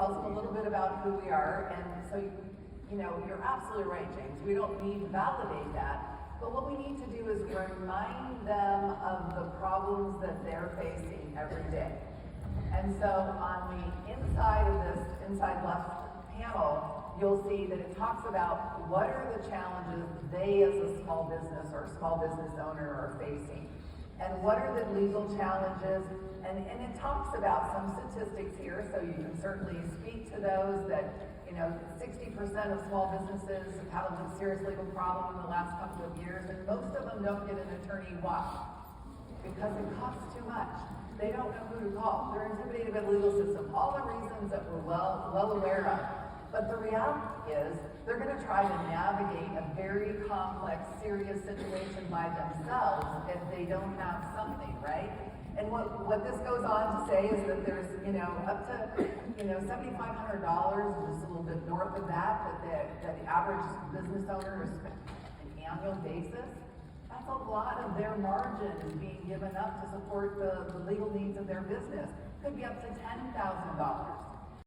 tell us a little bit about who we are. And so, you know, you're absolutely right, James. We don't need to validate that. But what we need to do is remind them of the problems that they're facing every day. And so on the inside of this, inside left panel, you'll see that it talks about what are the challenges they as a small business or small business owner are facing. And what are the legal challenges? And it talks about some statistics here, so you can certainly speak to those that, you know, 60% of small businesses have had a serious legal problem in the last couple of years, and most of them don't get an attorney. Why? Because it costs too much. They don't know who to call. They're intimidated by the legal system. All the reasons that we're well aware of. But the reality is, they're going to try to navigate a very complex, serious situation by themselves if they don't have something, right? And what this goes on to say is that there's, you know, up to, you know, $7,500, just a little bit north of that the average business owner is spending on an annual basis. That's a lot of their margin is being given up to support the legal needs of their business. Could be up to $10,000.